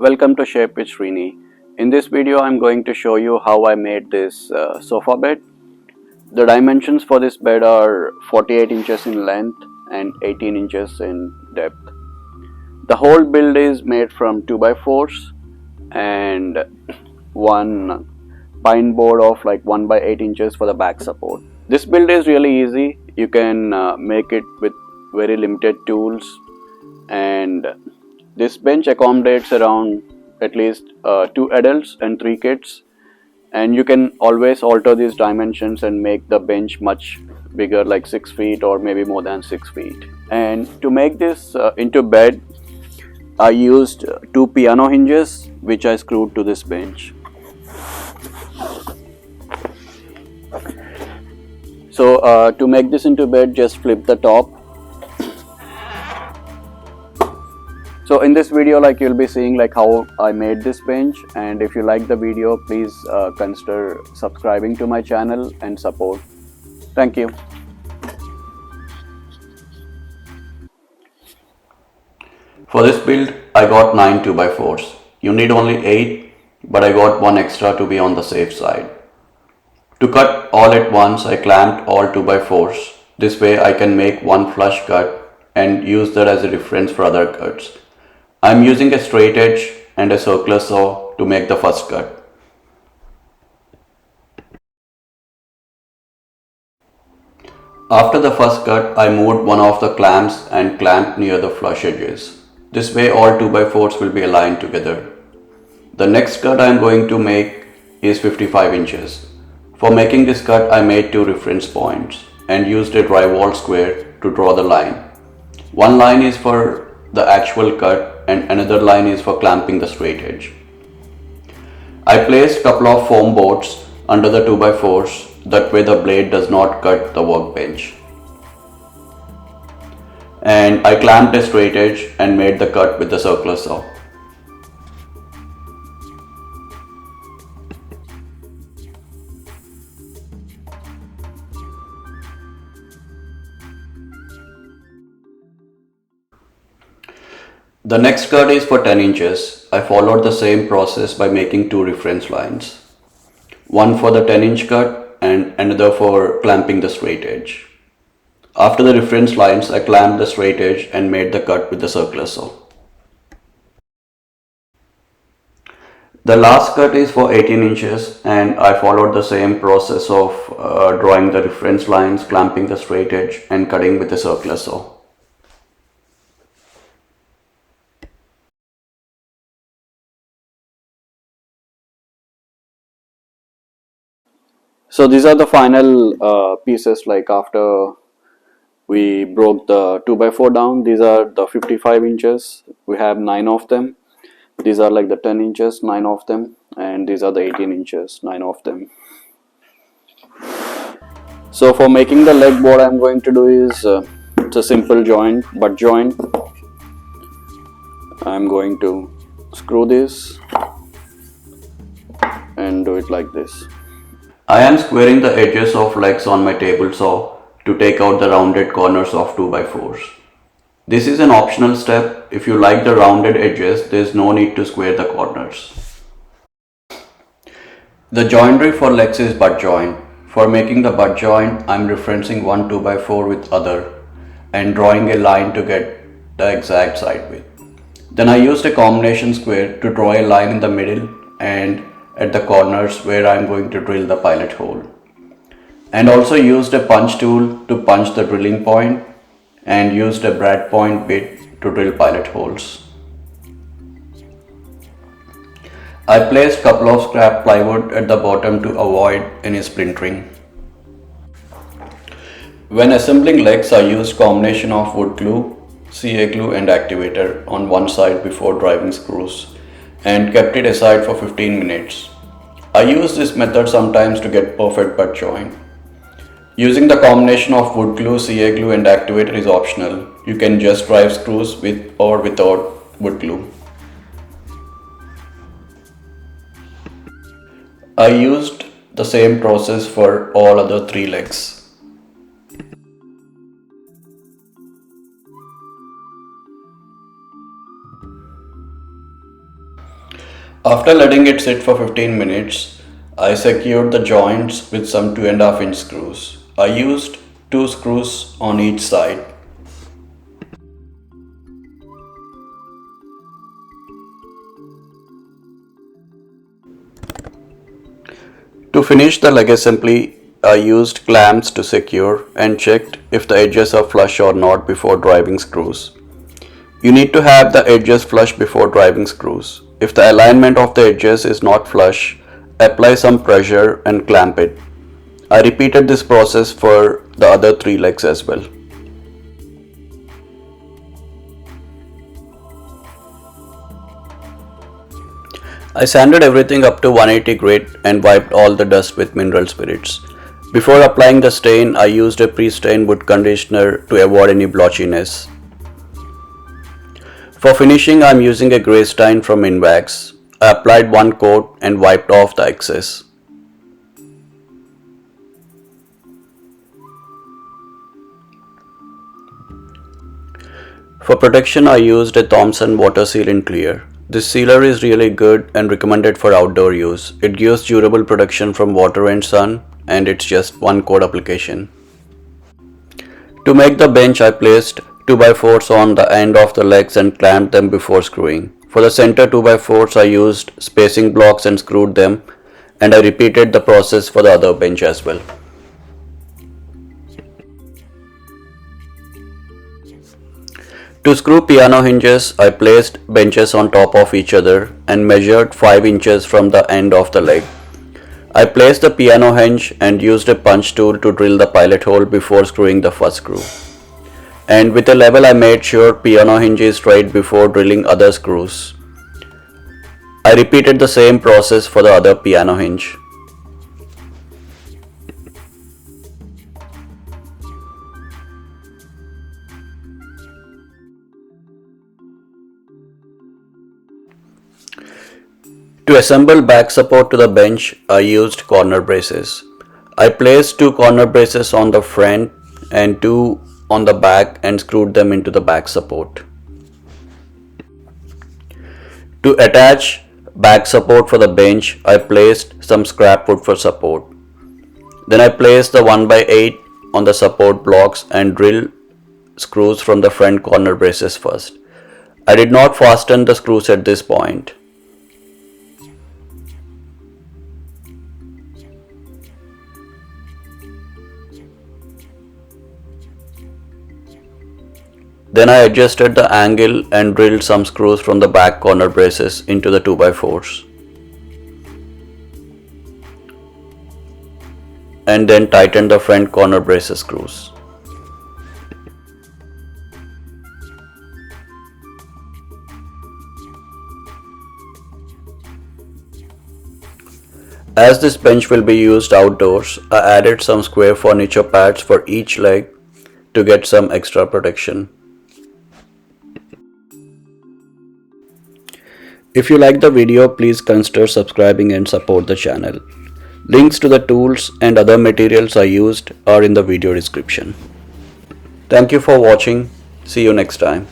Welcome to Shape with Srini. In this video I'm going to show you how I made this sofa bed. The dimensions for this bed are 48 inches in length and 18 inches in depth. The whole build is made from 2x4s and one pine board of like 1x8 inches for the back support. This build is really easy. You can make it with very limited tools, and this bench accommodates around at least 2 adults and 3 kids, and you can always alter these dimensions and make the bench much bigger, like 6 feet or maybe more than 6 feet. And to make this into bed, I used 2 piano hinges which I screwed to this bench. So to make this into bed, just flip the top. So in this video, like, you'll be seeing like how I made this bench, and if you like the video, please consider subscribing to my channel and support. Thank you. For this build, I got 9 2x4s. You need only 8, but I got 1 extra to be on the safe side. To cut all at once, I clamped all 2x4s. This way I can make one flush cut and use that as a reference for other cuts. I'm using a straight edge and a circular saw to make the first cut. After the first cut, I moved one of the clamps and clamped near the flush edges. This way all 2x4s will be aligned together. The next cut I am going to make is 55 inches. For making this cut, I made 2 reference points and used a drywall square to draw the line. One line is for the actual cut and another line is for clamping the straight edge. I placed a couple of foam boards under the 2x4s, that way the blade does not cut the workbench. And I clamped a straight edge and made the cut with the circular saw. The next cut is for 10 inches. I followed the same process by making 2 reference lines. One for the 10-inch cut and another for clamping the straight edge. After the reference lines, I clamped the straight edge and made the cut with the circular saw. The last cut is for 18 inches and I followed the same process of drawing the reference lines, clamping the straight edge and cutting with the circular saw. So these are the final pieces, like after we broke the 2x4 down. These are the 55 inches. We have 9 of them. These are like the 10 inches, 9 of them. And these are the 18 inches, 9 of them. So for making the leg, what I'm going to do is, it's a simple joint, butt joint. I'm going to screw this and do it like this. I am squaring the edges of legs on my table saw to take out the rounded corners of 2x4s. This is an optional step. If you like the rounded edges, there is no need to square the corners. The joinery for legs is butt joint. For making the butt joint, I am referencing one 2x4 with other and drawing a line to get the exact side width. Then I used a combination square to draw a line in the middle and at the corners where I am going to drill the pilot hole. And also used a punch tool to punch the drilling point and used a brad point bit to drill pilot holes. I placed a couple of scrap plywood at the bottom to avoid any splintering. When assembling legs, I used combination of wood glue, CA glue and activator on one side before driving screws and kept it aside for 15 minutes. I use this method sometimes to get perfect butt joint. Using the combination of wood glue, CA glue and activator is optional. You can just drive screws with or without wood glue. I used the same process for all other 3 legs. After letting it sit for 15 minutes, I secured the joints with some 2.5-inch screws. I used 2 screws on each side. To finish the leg assembly, I used clamps to secure and checked if the edges are flush or not before driving screws. You need to have the edges flush before driving screws. If the alignment of the edges is not flush, apply some pressure and clamp it. I repeated this process for the other 3 legs as well. I sanded everything up to 180 grit and wiped all the dust with mineral spirits. Before applying the stain, I used a pre-stained wood conditioner to avoid any blotchiness. For finishing, I am using a grey stain from Invax. I applied 1 coat and wiped off the excess. For protection, I used a Thompson water seal in clear. This sealer is really good and recommended for outdoor use. It gives durable protection from water and sun, and it's just 1 coat application. To make the bench, I placed 2x4s on the end of the legs and clamped them before screwing. For the center 2x4s, I used spacing blocks and screwed them, and I repeated the process for the other bench as well. To screw piano hinges, I placed benches on top of each other and measured 5 inches from the end of the leg. I placed the piano hinge and used a punch tool to drill the pilot hole before screwing the first screw. And with a level, I made sure piano hinge is straight before drilling other screws. I repeated the same process for the other piano hinge. To assemble back support to the bench, I used corner braces. I placed 2 corner braces on the front and 2 on the back and screwed them into the back support. To attach back support for the bench, I placed some scrap wood for support. Then I placed the 1x8 on the support blocks and drilled screws from the front corner braces first. I did not fasten the screws at this point. Then I adjusted the angle and drilled some screws from the back corner braces into the 2x4s. And then tightened the front corner braces screws. As this bench will be used outdoors, I added some square furniture pads for each leg to get some extra protection. If you like the video, please consider subscribing and support the channel. Links to the tools and other materials I used are in the video description. Thank you for watching. See you next time.